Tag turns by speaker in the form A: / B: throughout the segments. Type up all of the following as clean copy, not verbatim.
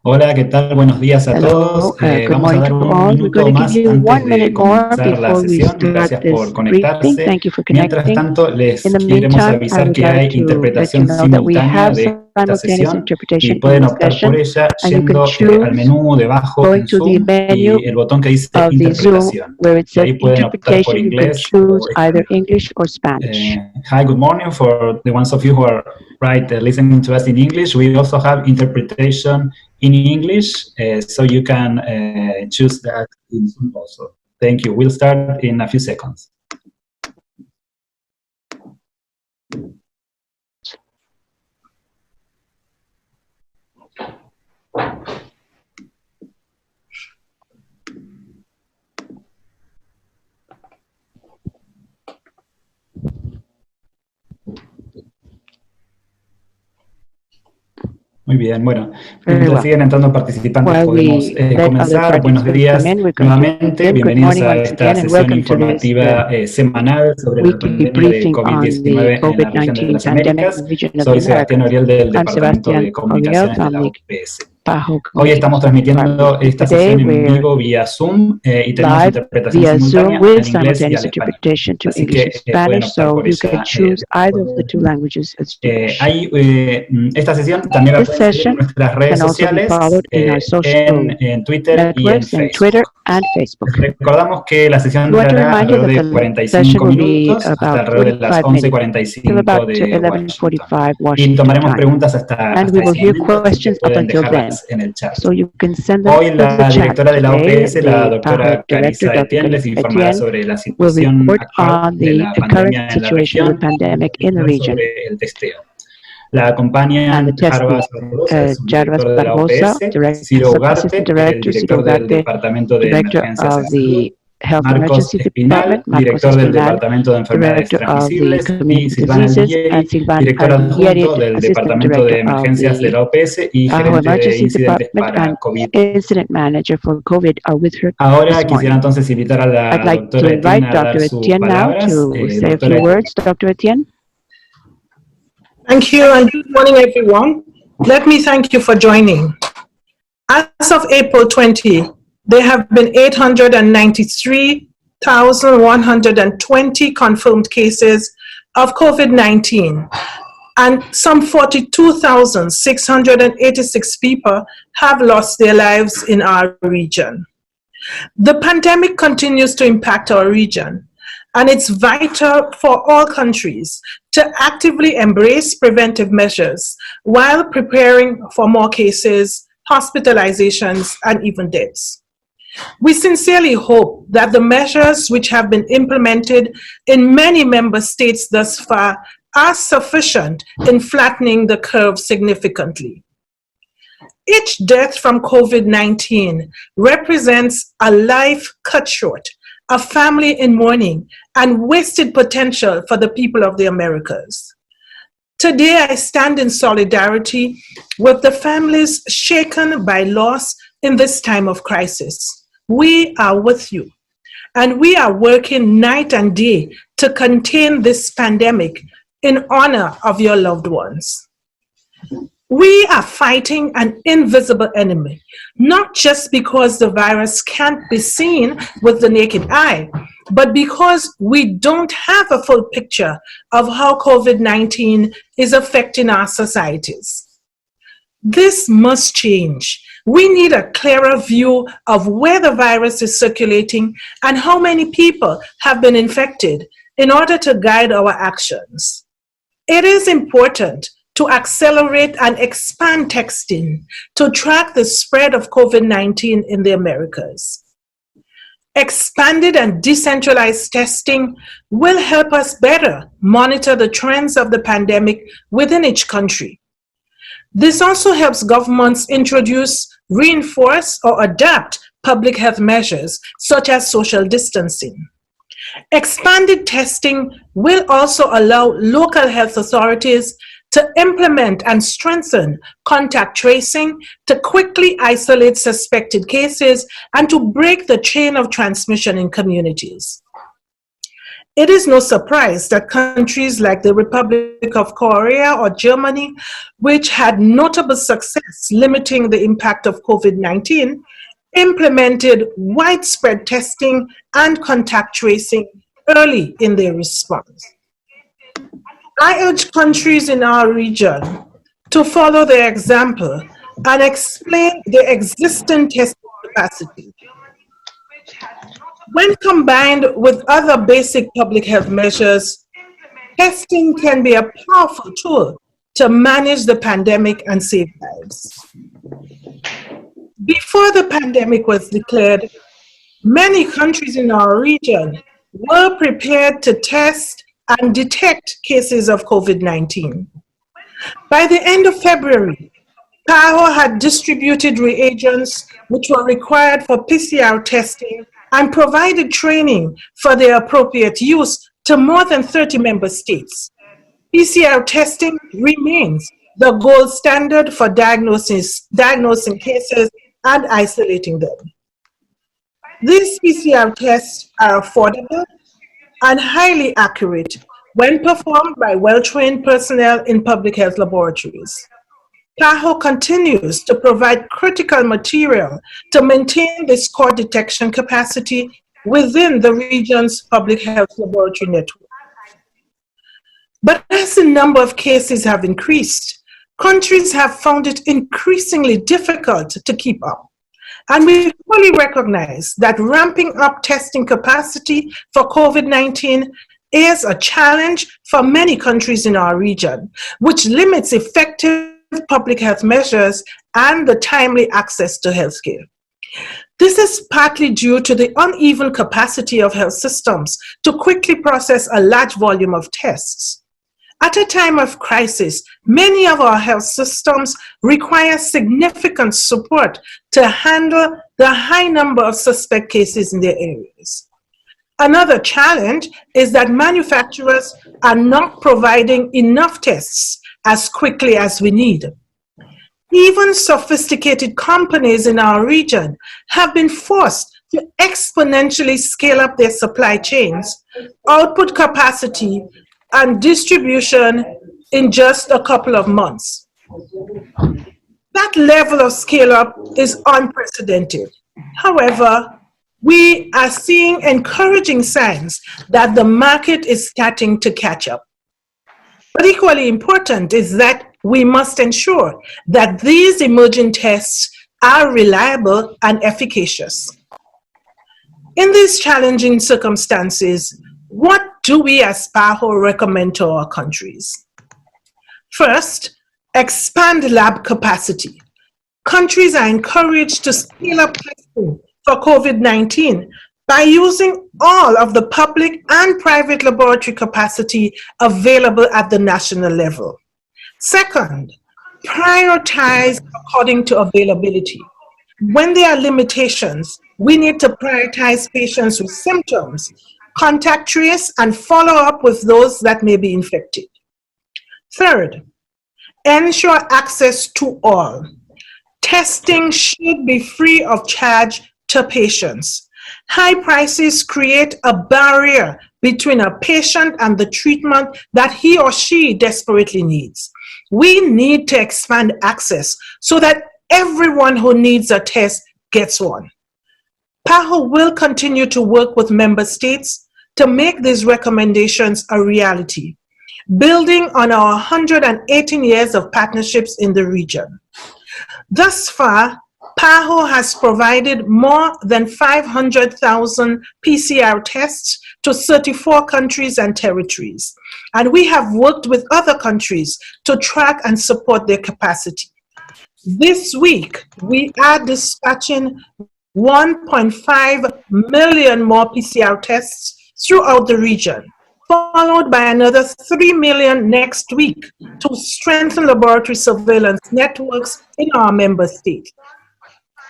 A: Hola, ¿qué tal? Buenos días a todos.
B: Good
A: Vamos a
B: morning
A: dar
B: to
A: un
B: all. We're
A: minuto
B: going to
A: más
B: give you
A: antes
B: 1
A: de
B: minute more
A: comenzar la
B: before we
A: sesión.
B: start
A: Gracias por
B: this briefing.
A: conectarse.
B: Thank you for
A: Mientras
B: connecting.
A: tanto,
B: In
A: les
B: the
A: queremos
B: meantime, I
A: avisar
B: would
A: que
B: like
A: hay
B: to let you
A: interpretación
B: know that we
A: simultánea
B: have
A: de esta
B: simultaneous
A: sesión y
B: interpretation in
A: pueden
B: this
A: optar por
B: session,
A: ella
B: and you can
A: yendo al
B: choose
A: menú debajo
B: going
A: en
B: to the
A: Zoom
B: menu
A: y el botón que dice
B: of the Zoom
A: interpretación.
B: where it
A: Y
B: says
A: ahí pueden optar por
B: interpretation. You can
A: inglés
B: choose
A: o
B: either
A: español.
B: English or Spanish.
A: Hi, good morning for the ones of you who are listening to us in English. We also have interpretation in English, so you can choose that in Zoom also. Thank you. We'll start in a few seconds. Muy bien, bueno, mientras siguen entrando participantes podemos comenzar. Buenos días nuevamente, bienvenidos a esta sesión informativa semanal sobre la pandemia de COVID-19 en la región de las Américas. Soy Sebastián Oriel del Departamento de Comunicaciones de la OPS. Hoy estamos transmitiendo esta sesión en vivo vía Zoom y tenemos interpretación simultánea al inglés y al español. Así que pueden optar por ella. Esta sesión también la pueden seguir en nuestras redes sociales, en Twitter y en Facebook. Les recordamos que la sesión durará alrededor de 45 minutos, hasta alrededor de las 11:45 de Washington. Y tomaremos preguntas hasta ese momento, así que pueden dejarlas en el chat. Hoy la directora de la OPS, la doctora Carissa Etienne, les informará sobre la situación actual de la pandemia en la región y sobre el testeo. La acompañan Jarbas Barbosa, el director de la OPS, Ciro Ugarte, el director del Departamento de Emergencias de Salud, Marcos Espinal, director del Departamento de Enfermedades Transmisibles, y Silvana Algieri, director adjunto del Departamento de Emergencias de la OPS y gerente de incidentes para COVID. Ahora quisiera entonces invitar a la doctora Etienne a dar sus palabras.
B: Dr. Etienne.
C: Thank you and good morning, everyone. Let me thank you for joining. As of April 20, there have been 893,120 confirmed cases of COVID-19, and some 42,686 people have lost their lives in our region. The pandemic continues to impact our region, and it's vital for all countries to actively embrace preventive measures while preparing for more cases, hospitalizations, and even deaths. We sincerely hope that the measures which have been implemented in many member states thus far are sufficient in flattening the curve significantly. Each death from COVID-19 represents a life cut short, a family in mourning, and wasted potential for the people of the Americas. Today, I stand in solidarity with the families shaken by loss in this time of crisis. We are with you, and we are working night and day to contain this pandemic in honor of your loved ones. We are fighting an invisible enemy, not just because the virus can't be seen with the naked eye, but because we don't have a full picture of how COVID-19 is affecting our societies. This must change. We need a clearer view of where the virus is circulating and how many people have been infected in order to guide our actions. It is important to accelerate and expand testing to track the spread of COVID-19 in the Americas. Expanded and decentralized testing will help us better monitor the trends of the pandemic within each country. This also helps governments introduce, reinforce, or adapt public health measures such as social distancing. Expanded testing will also allow local health authorities to implement and strengthen contact tracing to quickly isolate suspected cases and to break the chain of transmission in communities. It is no surprise that countries like the Republic of Korea or Germany, which had notable success limiting the impact of COVID-19, implemented widespread testing and contact tracing early in their response. I urge countries in our region to follow their example and explain the existing testing capacity. When combined with other basic public health measures, testing can be a powerful tool to manage the pandemic and save lives. Before the pandemic was declared, many countries in our region were prepared to test and detect cases of COVID-19. By the end of February, PAHO had distributed reagents which were required for PCR testing and provided training for their appropriate use to more than 30 member states. PCR testing remains the gold standard for diagnosing cases and isolating them. These PCR tests are affordable and highly accurate when performed by well-trained personnel in public health laboratories. PAHO continues to provide critical material to maintain this core detection capacity within the region's public health laboratory network. But as the number of cases have increased, countries have found it increasingly difficult to keep up. And we fully recognize that ramping up testing capacity for COVID-19 is a challenge for many countries in our region, which limits effective public health measures and the timely access to healthcare. This is partly due to the uneven capacity of health systems to quickly process a large volume of tests. At a time of crisis, many of our health systems require significant support to handle the high number of suspect cases in their areas. Another challenge is that manufacturers are not providing enough tests as quickly as we need. Even sophisticated companies in our region have been forced to exponentially scale up their supply chains, output capacity, and distribution in just a couple of months. That level of scale up is unprecedented. However, we are seeing encouraging signs that the market is starting to catch up. But equally important is that we must ensure that these emerging tests are reliable and efficacious. In these challenging circumstances, what do we as PAHO recommend to our countries? First, expand lab capacity. Countries are encouraged to scale up testing for COVID-19 by using all of the public and private laboratory capacity available at the national level. Second, prioritize according to availability. When there are limitations, we need to prioritize patients with symptoms, contact trace, and follow up with those that may be infected. Third, ensure access to all. Testing should be free of charge to patients. High prices create a barrier between a patient and the treatment that he or she desperately needs. We need to expand access so that everyone who needs a test gets one. PAHO will continue to work with member states to make these recommendations a reality, building on our 118 years of partnerships in the region. Thus far, PAHO has provided more than 500,000 PCR tests to 34 countries and territories, and we have worked with other countries to track and support their capacity. This week, we are dispatching 1.5 million more PCR tests throughout the region, followed by another 3 million next week to strengthen laboratory surveillance networks in our member states.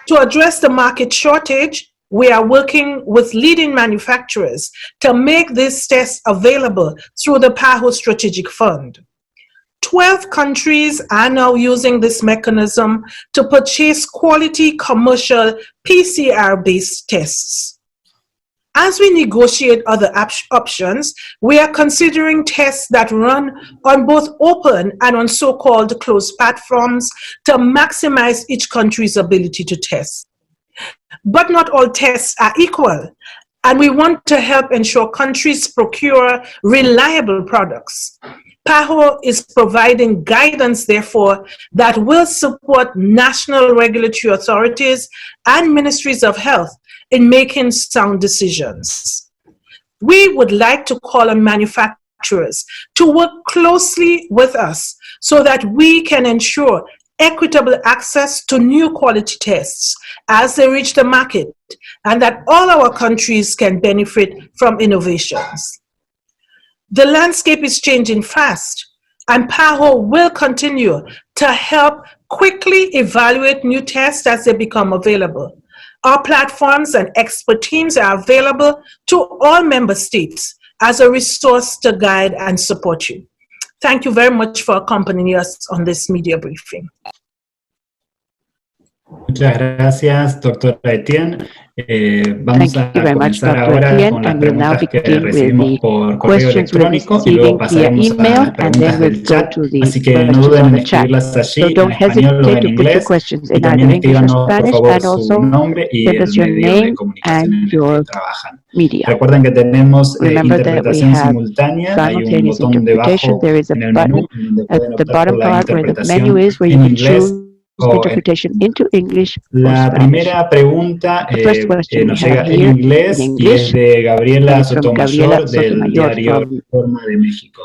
C: To address the market shortage, we are working with leading manufacturers to make these tests available through the PAHO Strategic Fund. 12 countries are now using this mechanism to purchase quality commercial PCR-based tests. As we negotiate other options, we are considering tests that run on both open and on so-called closed platforms to maximize each country's ability to test. But not all tests are equal, and we want to help ensure countries procure reliable products. PAHO is providing guidance, therefore, that will support national regulatory authorities and ministries of health in making sound decisions. We would like to call on manufacturers to work closely with us so that we can ensure equitable access to new quality tests as they reach the market, and that all our countries can benefit from innovations. The landscape is changing fast, and PAHO will continue to help quickly evaluate new tests as they become available. Our platforms and expert teams are available to all member states as a resource to guide and support you. Thank you very much for accompanying us on this media briefing.
A: Muchas gracias, doctora Etienne. Vamos a comenzar ahora con las preguntas que recibimos por correo electrónico y luego pasaremos a las preguntas del chat, así que no duden en escribirlas allí en español o en inglés, y también escríbanos por favor su nombre y el medio de comunicación en el que trabajan. Recuerden que tenemos interpretación simultánea, hay un botón debajo en el menú donde pueden optar por la interpretación en inglés.
B: Interpretation into English.
A: La primera pregunta nos llega en inglés y es de Gabriela Sotomayor del diario Reforma de México.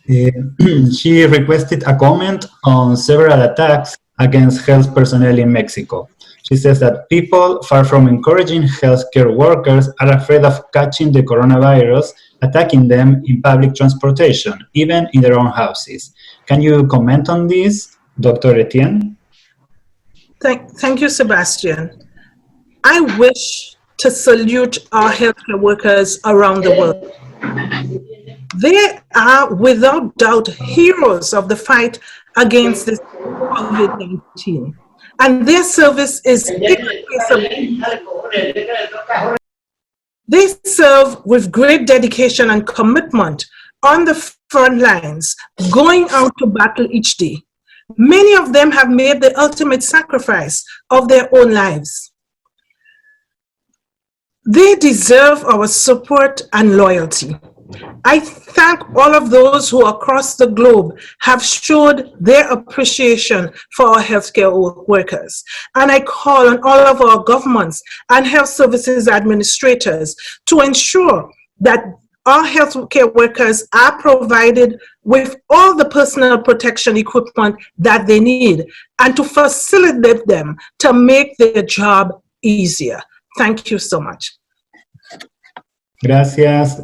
A: She requested a comment on several attacks against health personnel in Mexico. She says that people, far from encouraging healthcare workers, are afraid of catching the coronavirus, attacking them in public transportation, even in their own houses. Can you comment on this? Dr. Etienne?
C: Thank you, Sebastian. I wish to salute our healthcare workers around the world. They are without doubt heroes of the fight against this COVID-19. And their service is irreplaceable. They serve with great dedication and commitment on the front lines, going out to battle each day. Many of them have made the ultimate sacrifice of their own lives. They deserve our support and loyalty. I thank all of those who across the globe have showed their appreciation for our healthcare workers. And I call on all of our governments and health services administrators to ensure that our healthcare workers are provided with all the personal protection equipment that they need and to facilitate them to make their job easier. Thank you so much.
A: Gracias.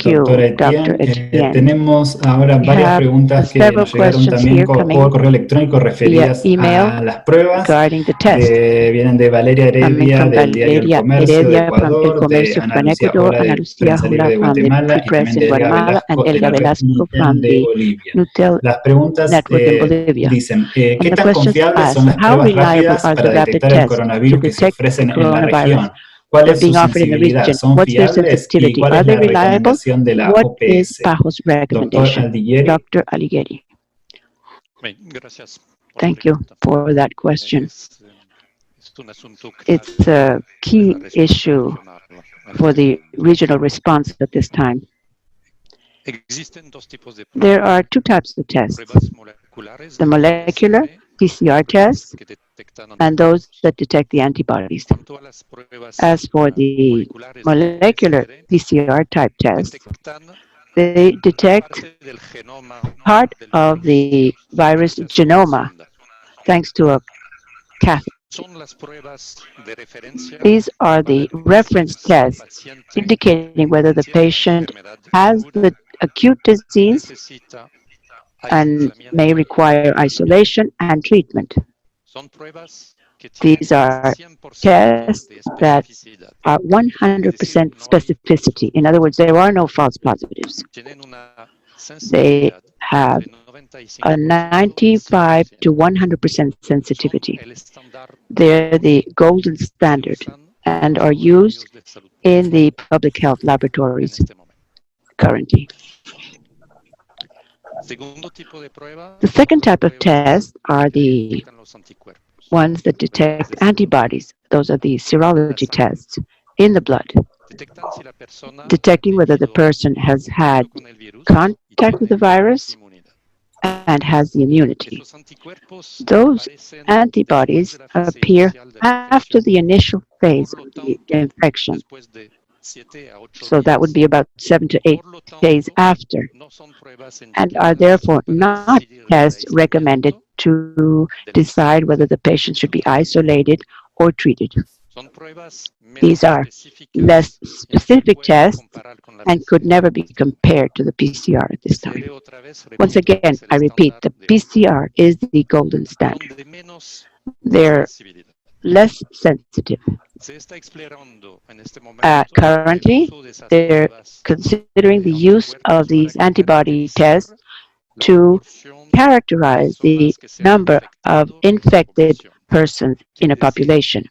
A: Doctora Etienne, tenemos ahora varias preguntas que nos llegaron también por correo electrónico referidas a las pruebas. Vienen de Valeria Heredia del diario El Comercio de Ecuador, de Ana Lucía Jola de Prensa Libre de Guatemala y también de Elga Velasco de Bolivia. Las preguntas dicen, ¿qué tan confiables son las pruebas rápidas para detectar el coronavirus que se ofrecen en la región? ¿Cuál es su sensibilidad? ¿Son fiables? ¿Y cuál es la recomendación de la OPS?
B: Dr. Alighieri. Thank you for that question. It's a key issue for the regional response at this time. There are two types of tests, the molecular PCR tests and those that detect the antibodies. As for the molecular PCR type tests, they detect part of the virus genome thanks to a catheter. These are the reference tests indicating whether the patient has the acute disease and may require isolation and treatment. These are tests that are 100% specificity. In other words, there are no false positives. They have a 95 to 100% sensitivity. They're the golden standard and are used in the public health laboratories currently. The second type of tests are the ones that detect antibodies. Those are the serology tests in the blood, detecting whether the person has had contact with the virus and has the immunity. Those antibodies appear after the initial phase of the infection. So that would be about 7 to 8 days after, and are therefore not tests recommended to decide whether the patient should be isolated or treated. These are less specific tests and could never be compared to the PCR at this time. Once again, I repeat, the PCR is the golden standard. They're less sensitive. Currently, they're considering the use of these antibody tests to characterize the number of infected persons in a population.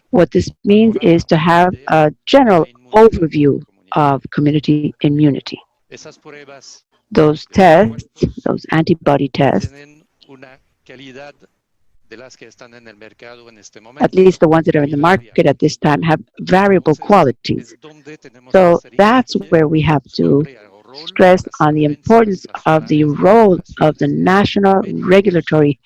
B: What this means is to have a general overview of community immunity. Those tests, those antibody tests, at least the ones that are in the market at this time, have variable qualities. So that's where we have to stress on the importance of the role of the national regulatory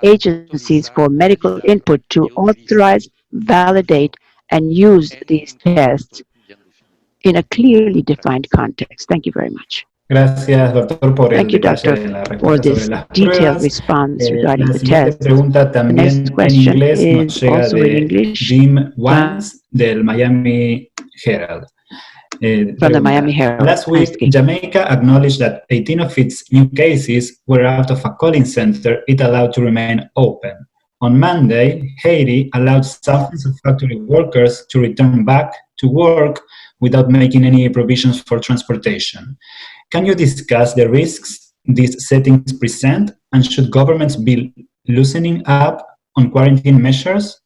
B: agencies for medical input to authorize, validate, and use these tests in a clearly defined context. Thank you very much.
A: Gracias, doctor, por el
B: Thank you,
A: detalle
B: doctor,
A: en la
B: for
A: respuesta
B: this
A: sobre las
B: detailed
A: pruebas.
B: response regarding
A: La
B: the
A: siguiente
B: test.
A: pregunta
B: The next
A: también en
B: question
A: inglés nos
B: is
A: llega
B: also in
A: de
B: English
A: Jim Wines del Miami Herald.
B: from the Miami Herald.
A: Last week,
B: Asking.
A: Jamaica acknowledged that 18 of its new cases were out of a calling center it allowed to remain open. On Monday, Haiti allowed thousands of factory workers to return back to work without making any provisions for transportation. Can you discuss the risks these settings present, and should governments be loosening up on quarantine measures?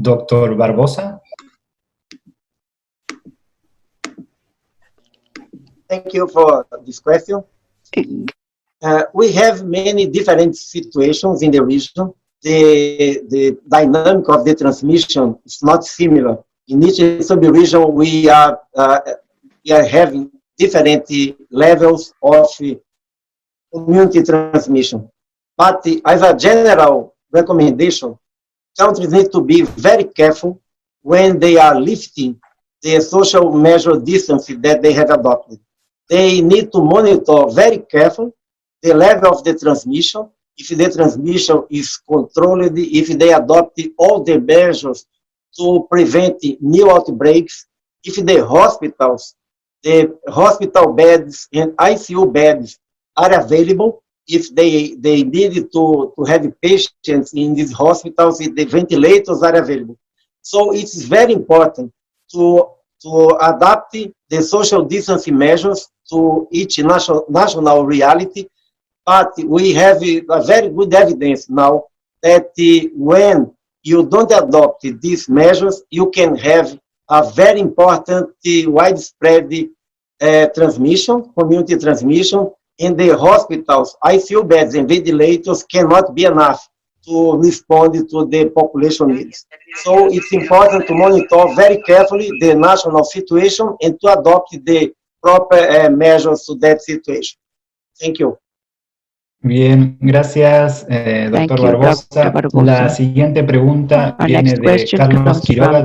A: Dr. Barbosa?
D: Thank you for this question. We have many different situations in the region. The dynamic of the transmission is not similar. In each sub-region, we are having different levels of community transmission. But as a general recommendation, countries need to be very careful when they are lifting the social measure distance that they have adopted. They need to monitor very carefully the level of the transmission, if the transmission is controlled, if they adopt all the measures to prevent new outbreaks, if the hospital beds and ICU beds are available, if they need to have patients in these hospitals, if the ventilators are available. So it's very important to adapt the social distancing measures to each national reality. But we have a very good evidence now that when you don't adopt these measures, you can have a very important widespread transmission, community transmission, and the hospitals, ICU beds and ventilators cannot be enough to respond to the population needs. So it's important to monitor very carefully the national situation and to adopt the proper measures to that situation. Thank you.
A: Bien, gracias, doctor Barbosa. La siguiente pregunta viene de Carlos Quiroga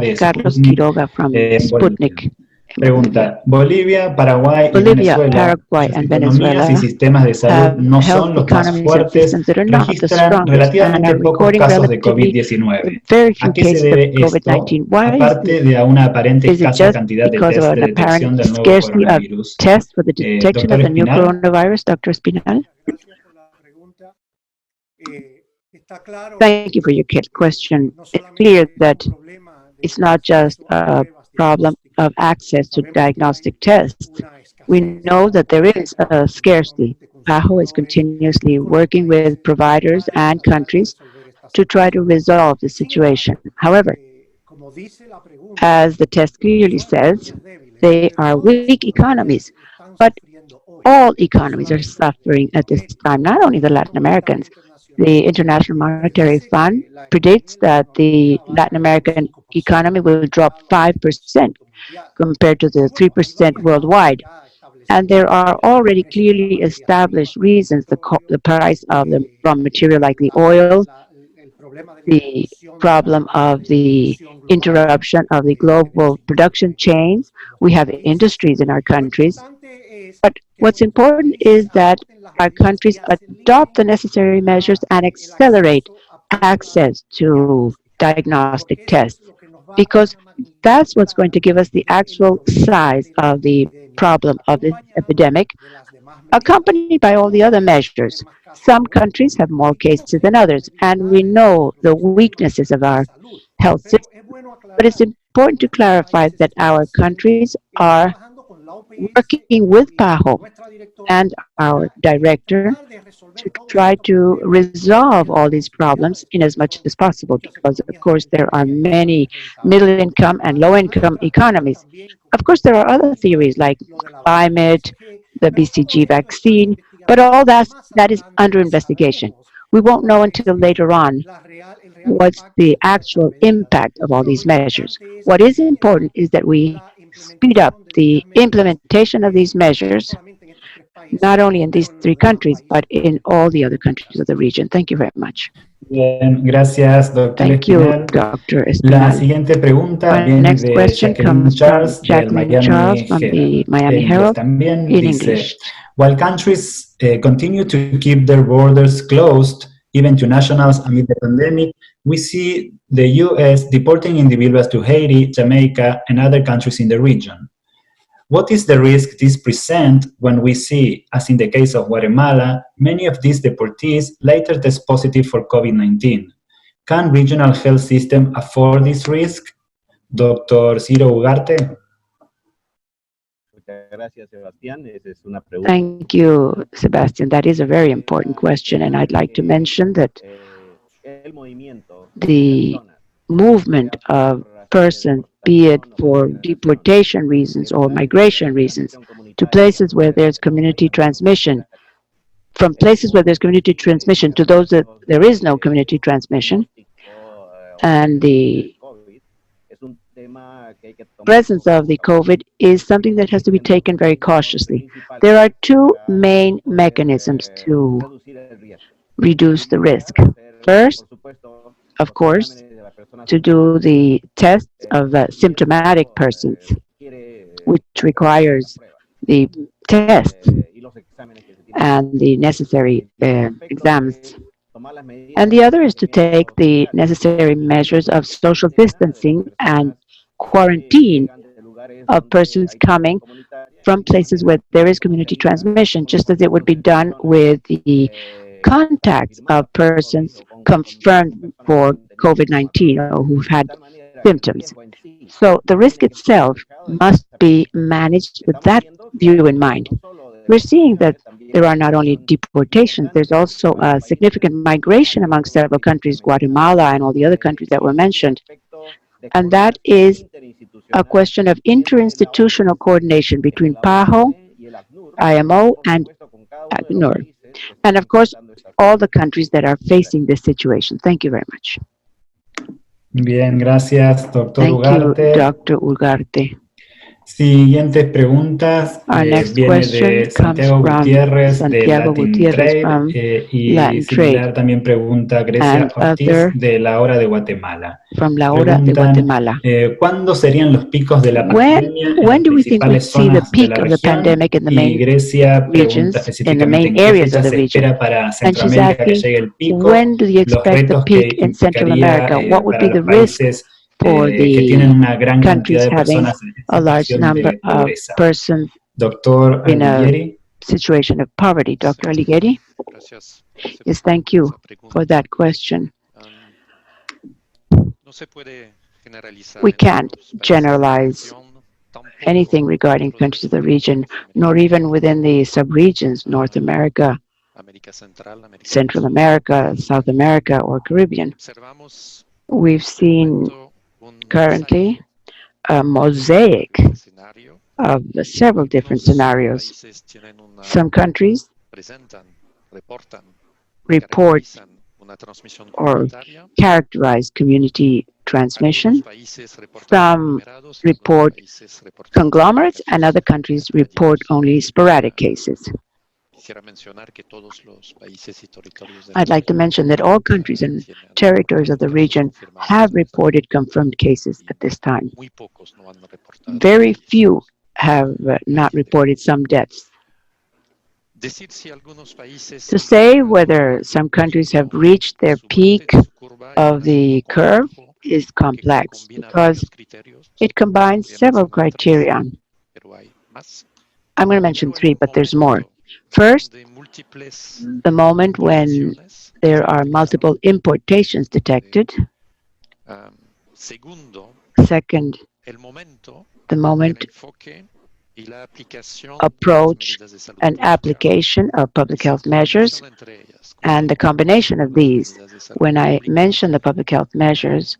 A: de Sputnik. Pregunta, Bolivia, Paraguay y Venezuela, cuyas economías y sistemas de salud no son los más fuertes, registran relativamente pocos casos de COVID-19. ¿A qué se debe esto, aparte de a una aparente escasa cantidad de test de detección del nuevo coronavirus?
B: Doctor Espinal? Thank you for your question. It's clear that it's not just a problem of access to diagnostic tests. We know that there is a scarcity. PAHO is continuously working with providers and countries to try to resolve the situation. However, As the test clearly says, they are weak economies. But all economies are suffering at this time, not only the Latin Americans. The International Monetary Fund predicts that the Latin American economy will drop 5% compared to the 3% worldwide. And there are already clearly established reasons, the price of the raw material like the oil, the problem of the interruption of the global production chains. We have industries in our countries. But what's important is that our countries adopt the necessary measures and accelerate access to diagnostic tests, because that's what's going to give us the actual size of the problem of this epidemic, accompanied by all the other measures. Some countries have more cases than others, and we know the weaknesses of our health system. But it's important to clarify that our countries are working with PAHO and our director to try to resolve all these problems in as much as possible, because of course there are many middle income and low income economies. Of course there are other theories like climate, the BCG vaccine, but all that is under investigation. We won't know until later on what's the actual impact of all these measures. What is important is that we speed up the implementation of these measures, not only in these three countries, but in all the other countries of the region. Thank you very much.
A: Bien, gracias, doctor
B: Thank you,
A: Espinal.
B: Dr.
A: La
B: Espinal.
A: siguiente pregunta
B: Our
A: viene
B: next
A: de
B: question
A: Jacqueline
B: comes from
A: Charles del
B: Jacqueline Charles
A: Miami
B: from
A: Herald.
B: the Miami
A: En inglés
B: Herald
A: también
B: in
A: dice,
B: English.
A: while countries continue to keep their borders closed, even to nationals amid the pandemic, we see the U.S. deporting individuals to Haiti, Jamaica, and other countries in the region. What is the risk this presents when we see, as in the case of Guatemala, many of these deportees later test positive for COVID-19? Can regional health system afford this risk? Dr. Ciro Ugarte.
B: Thank you, Sebastian. That is a very important question, and I'd like to mention that the movement of persons, be it for deportation reasons or migration reasons, to places where there's community transmission, from places where there's community transmission to those that there is no community transmission, and the presence of the COVID is something that has to be taken very cautiously. There are two main mechanisms to reduce the risk. First, of course, to do the tests of symptomatic persons, which requires the tests and the necessary exams. And the other is to take the necessary measures of social distancing and quarantine of persons coming from places where there is community transmission, just as it would be done with the contacts of persons confirmed for COVID-19 or who've had symptoms. So the risk itself must be managed with that view in mind. We're seeing that there are not only deportations, there's also a significant migration among several countries, Guatemala and all the other countries that were mentioned. And that is a question of interinstitutional coordination between PAHO, IMO, and ACNUR. And of course, all the countries that are facing this situation. Thank you very much.
A: Bien, gracias, Dr.
B: Thank
A: Ugarte.
B: you, Dr. Ugarte.
A: Siguientes preguntas viene de Santiago Gutiérrez de Latin Trade y similar también pregunta Grecia Ortiz de La Hora de Guatemala. Preguntan, ¿cuándo serían los picos de la pandemia en las principales zonas de la región? Y Grecia pregunta específicamente en qué fecha se espera para Centroamérica que llegue el pico, los retos que implicaría para los países que tienen una gran cantidad de personas
B: a large number of persons
A: Doctor
B: in a
A: Alighieri.
B: situation of poverty. Dr. Alighieri? Yes, thank you for that question. We can't generalize anything regarding countries of the region, nor even within the subregions, North America, Central America, South America, or Caribbean. We've seen currently a mosaic of several different scenarios. Some countries report or characterize community transmission. Some report conglomerates, and other countries report only sporadic cases. I'd like to mention that all countries and territories of the region have reported confirmed cases at this time. Very few have not reported some deaths. To say whether some countries have reached their peak of the curve is complex because it combines several criteria. I'm going to mention three, but there's more. First, the moment when there are multiple importations detected. Second, the moment approach and application of public health measures, and the combination of these. When I mention the public health measures,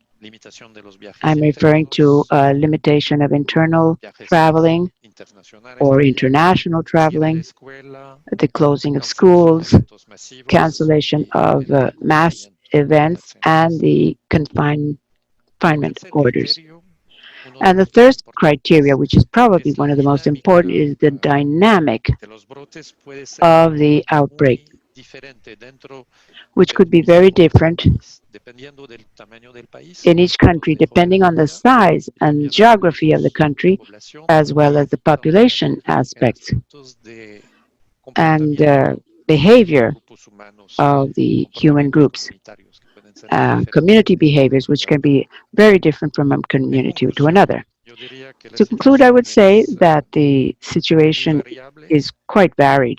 B: I'm referring to a limitation of internal traveling or international traveling, the closing of schools, cancellation of mass events, and the confinement orders. And the third criteria, which is probably one of the most important, is the dynamic of the outbreak, which could be very different in each country, depending on the size and geography of the country, as well as the population aspects and behavior of the human groups. Community behaviors, which can be very different from one community to another. To conclude, I would say that the situation is quite varied.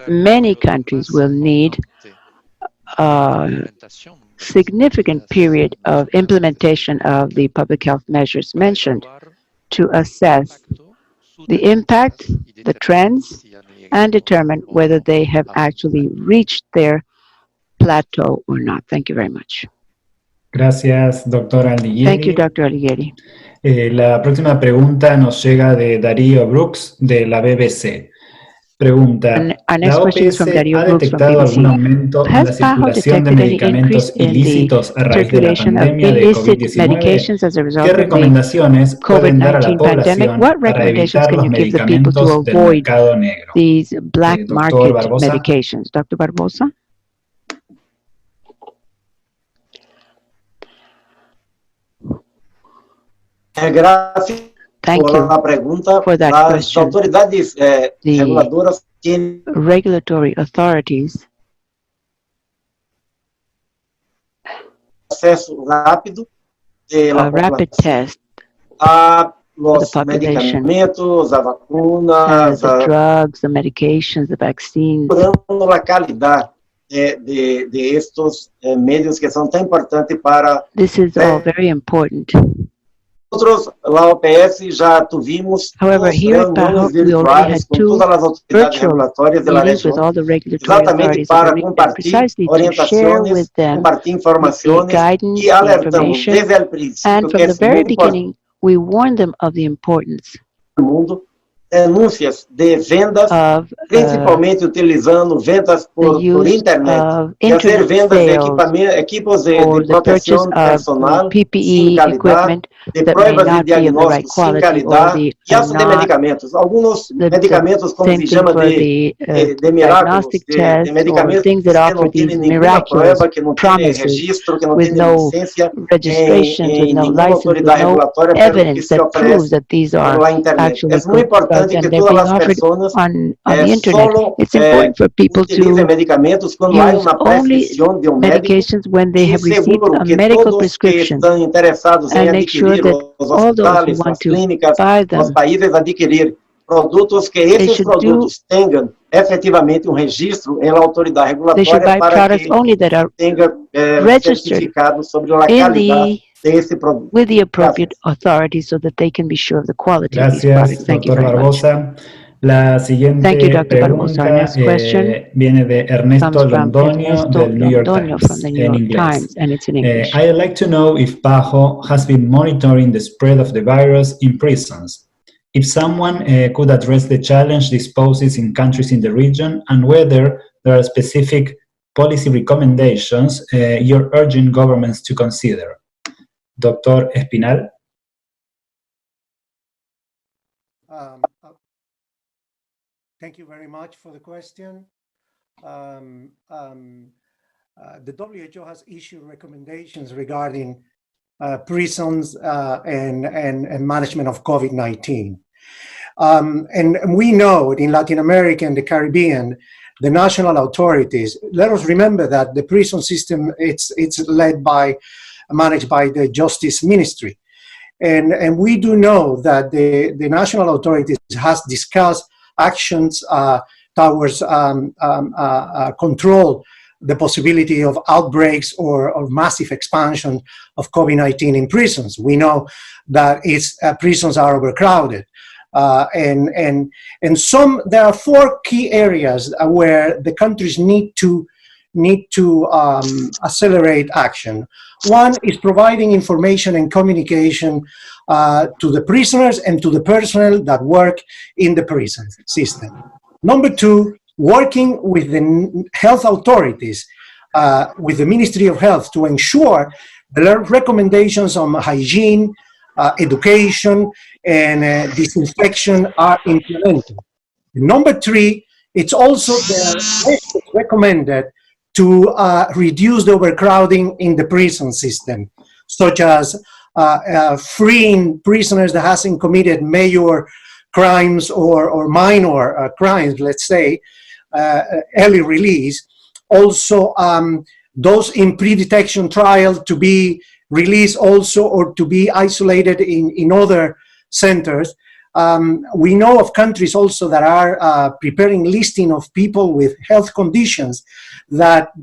B: Many countries will need a significant period of implementation of the public health measures mentioned to assess the impact, the trends, and determine whether they have actually reached their plateau or not. Thank you very much.
A: Gracias, doctora Alighieri.
B: Thank you, Dr. Alighieri.
A: La próxima pregunta nos llega de Darío Brooks, de la BBC. Pregunta, ¿la OPS ha detectado algún aumento en la circulación de medicamentos ilícitos a raíz de la pandemia de COVID-19? ¿Qué recomendaciones pueden dar a la población para evitar los medicamentos del mercado negro? Doctor Barbosa.
B: Dr. Barbosa.
D: Gracias por la pregunta. Las autoridades reguladoras tienen
B: regulatory authorities
D: acceso rápido de la
B: rapid test
D: a los medicamentos, a vacunas,
B: the drugs, the medications, the vaccines,
D: la calidad de estos medios que son tan importantes para.
B: This is all very important.
D: Nosotros, la OPS, já tuvimos
B: reuniões
D: virtuais com todas as autoridades regulatórias da região, exatamente para compartilhar orientações, compartilhar informações e alertamos desde o princípio que é muito importante.
B: We warn them of the importance.
D: Mundo, denúncias de vendas, principalmente utilizando vendas por internet, fazer vendas de equipos de proteção personal, sem qualidade, de provas de diagnóstico sem qualidade, e as de medicamentos. Alguns medicamentos, como se chama de milagros, de medicamentos que não têm nenhuma prova, que não têm registro, que não têm licença em nenhuma autoridade regulatória, pelo que se oferece pela internet. É muito importante que todas as pessoas solo utilizem medicamentos quando há uma prescrição de médico e seguro que todos que estão interessados em adquirir os hospitais, as clínicas, os países adquirir produtos, que esses produtos tenham efetivamente registro em autoridade regulatória para que tenha certificado sobre a qualidade
B: with the appropriate authorities so that they can be sure of the quality of these products. Thank you very much.
A: La siguiente
B: Thank you, Dr. Barbosa. Our
A: pregunta
B: next question
A: viene de Ernesto
B: comes from
A: Londoño
B: Ernesto
A: del New York
B: Londoño from
A: Times
B: the New
A: en
B: York
A: inglés.
B: Times, and it's in English.
A: I'd like to know if PAHO has been monitoring the spread of the virus in prisons. If someone could address the challenge this poses in countries in the region, and whether there are specific policy recommendations you're urging governments to consider. Dr. Espinal.
E: Thank you very much for the question. The WHO has issued recommendations regarding prisons and management of COVID-19. And we know in Latin America and the Caribbean, the national authorities, let us remember that the prison system, it's managed by the Justice Ministry. And we do know that the national authorities has discussed actions towards control the possibility of outbreaks or massive expansion of COVID-19 in prisons. We know that prisons are overcrowded. And there are 4 key areas where the countries need to accelerate action. One is providing information and communication to the prisoners and to the personnel that work in the prison system. Number 2, working with the health authorities, with the Ministry of Health, to ensure the recommendations on hygiene, education, and disinfection are implemented. Number 3, it's also recommended to reduce the overcrowding in the prison system, such as freeing prisoners that hasn't committed major crimes or minor crimes, let's say, early release. Also, those in pre-detection trial to be released also, or to be isolated in other centers. We know of countries also that are preparing listing of people with health conditions that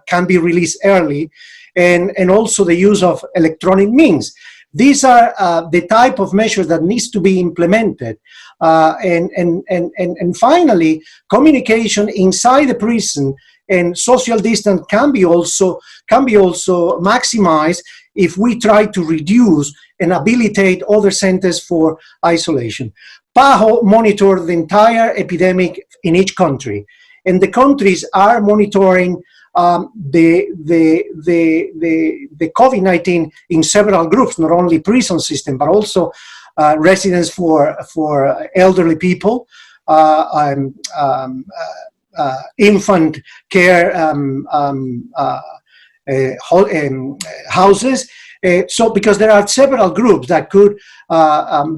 E: can be released early, and also the use of electronic means. These are the type of measures that needs to be implemented. And finally, communication inside the prison and social distance can be also maximized if we try to reduce and habilitate other centers for isolation. PAHO monitors the entire epidemic in each country, and the countries are monitoring the COVID-19 in several groups, not only prison system, but also residence for elderly people, infant care houses. So because there are several groups that could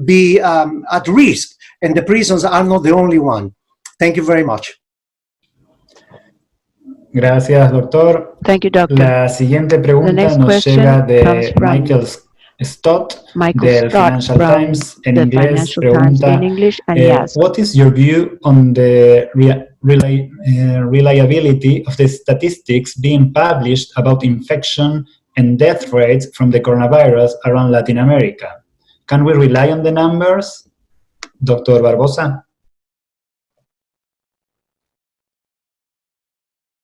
E: be at risk, and the prisons are not the only one. Thank you very much.
A: Gracias, doctor.
B: Thank you, doctor.
A: La siguiente pregunta nos llega de Michael Stott del Financial Times. En inglés pregunta, what is your view on the reliability of the statistics being published about infection and death rates from the coronavirus around Latin America? Can we rely on the numbers? Dr. Barbosa?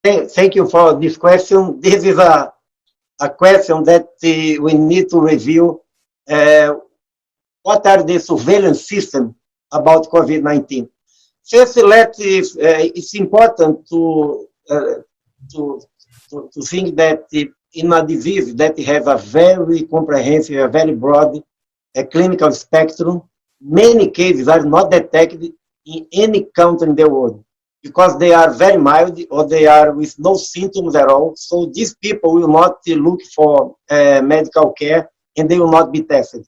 D: Thank you for this question. This is a question that we need to review. What are the surveillance systems about COVID-19? First, it's important to think that in a disease that has a very comprehensive, a very broad clinical spectrum, many cases are not detected in any country in the world, because they are very mild or they are with no symptoms at all. So these people will not look for medical care, and they will not be tested.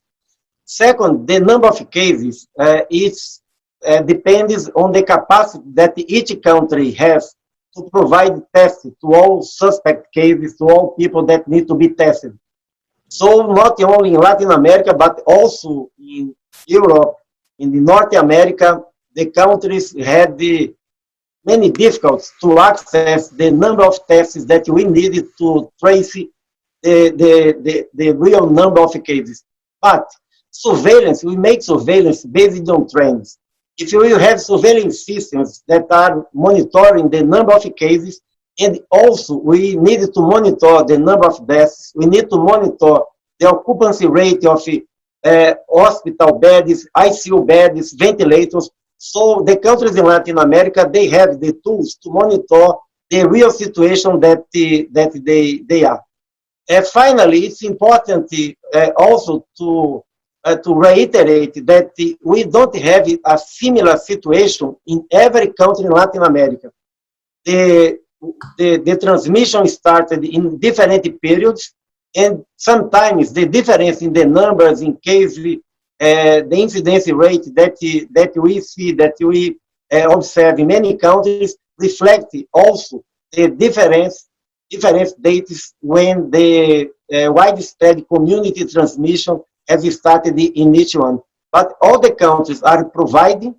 D: Second, the number of cases depends on the capacity that each country has to provide tests to all suspect cases, to all people that need to be tested. So not only in Latin America, but also in Europe, in North America, the countries had many difficulties to access the number of tests that we needed to trace the real number of cases. But surveillance, we make surveillance based on trends. if we have surveillance systems that are monitoring the number of cases, and also we need to monitor the number of deaths, we need to monitor the occupancy rate of hospital beds, ICU beds, ventilators. So the countries in Latin America, they have the tools to monitor the real situation that they are. Finally, it's important also to reiterate that we don't have a similar situation in every country in Latin America. The transmission started in different periods, and sometimes the difference in the numbers in case the incidence rate that we see, that we observe in many countries reflect also the difference dates when the widespread community transmission has started in each one. But all the countries are providing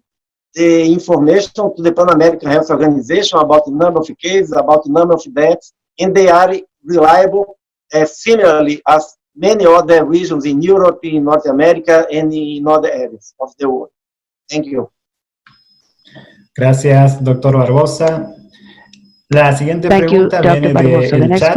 D: the information to the Pan American Health Organization about the number of cases, about the number of deaths, and they are reliable, similarly as many other regions in Europe, in North America, and in other areas of the world. Thank you.
A: Gracias, doctor Barbosa. La siguiente pregunta viene del chat,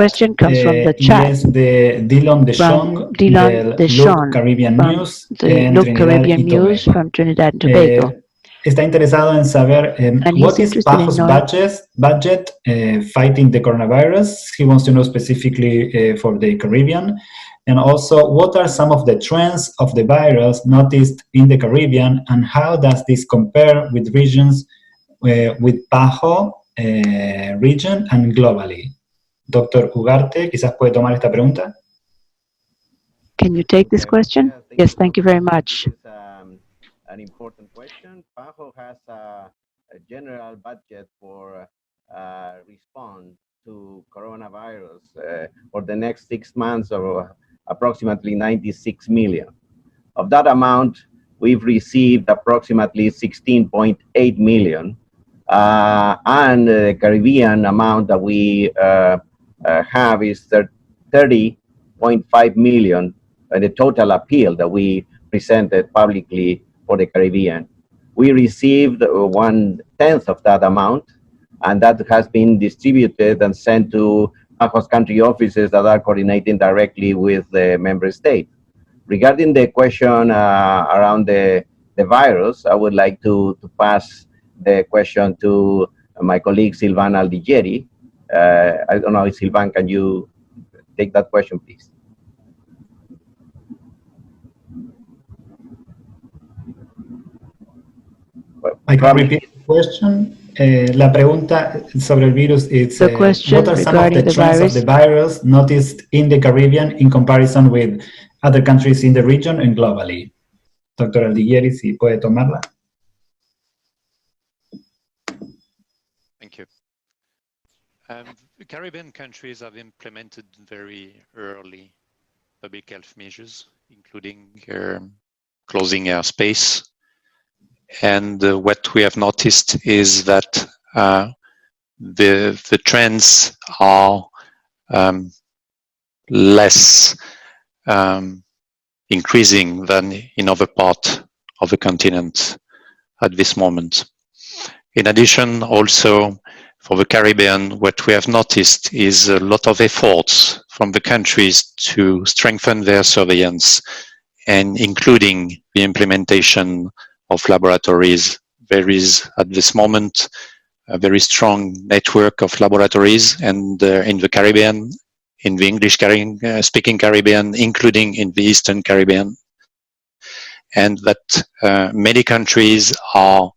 A: y es de Dylan DeShong, del Look Caribbean News, en Trinidad y Tobago. Está interesado en saber what is PAHO's budget fighting the coronavirus. He wants to know specifically for the Caribbean. And also, what are some of the trends of the virus noticed in the Caribbean, and how does this compare with regions with PAHO region and globally? Dr. Ugarte, quizás puede tomar esta pregunta.
B: Can you take this question? Yes, thank you very much.
F: An important question. PAHO has a general budget for response to coronavirus for the next 6 months of approximately 96 million. Of that amount, we've received approximately 16.8 million. And the Caribbean amount that we have is 30.5 million, the total appeal that we presented publicly for the Caribbean. We received 1/10 of that amount, and that has been distributed and sent to PAHO's country offices that are coordinating directly with the member state. Regarding the question around the virus, I would like to pass the question to my colleague Silvan Aldigeri. I don't know, Silvan, can you take that question, please?
A: I can repeat the question. La pregunta sobre el virus is what are some of the trends of the virus noticed in the Caribbean in comparison with other countries in the region and globally? Dr. Aldigeri, si puede tomarla.
G: Thank you. Caribbean countries have implemented very early public health measures, including closing airspace. And what we have noticed is that the trends are less increasing than in other parts of the continent at this moment. In addition, also for the Caribbean, what we have noticed is a lot of efforts from the countries to strengthen their surveillance, and including the implementation of laboratories. There is at this moment a very strong network of laboratories, and in the Caribbean, in the English speaking Caribbean, including in the Eastern Caribbean, and that many countries are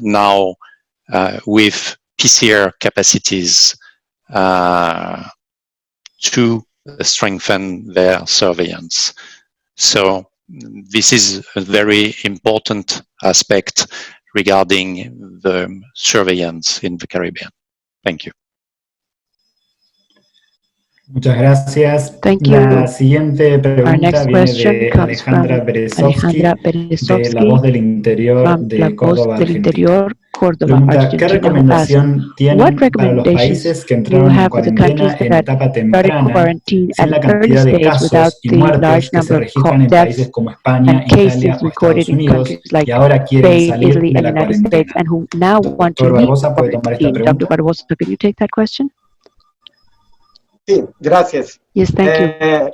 G: now with PCR capacities to strengthen their surveillance. So this is a very important aspect regarding the surveillance in the Caribbean. Thank you.
A: Muchas gracias.
B: Thank you.
A: La siguiente pregunta viene de Alejandra Berezovsky, de La Voz del Interior de Córdoba, Argentina.
B: Córdoba,
A: Pregunta, ¿qué
B: Argentina, who asked,
A: recomendación
B: what
A: tienen para los
B: recommendations
A: países que
B: do you
A: entraron en
B: have for the countries
A: cuarentena en
B: that
A: etapa
B: started
A: temprana
B: quarantine
A: sin
B: at
A: la
B: an early
A: cantidad de
B: stage without
A: casos y
B: the large
A: muertes que se
B: number of
A: registran en países
B: deaths
A: como España,
B: and
A: Italia
B: cases
A: o
B: recorded
A: Estados
B: in
A: Unidos
B: countries like
A: y ahora quieren
B: Spain,
A: salir
B: Italy,
A: de
B: and
A: la
B: United States,
A: cuarentena?
B: and who now want to
A: Doctor
B: leave
A: Barbosa, ¿puede tomar esta
B: quarantine? Dr.
A: pregunta?
B: Barbosa, can you take that question?
D: Sí, gracias.
B: Yes, thank you.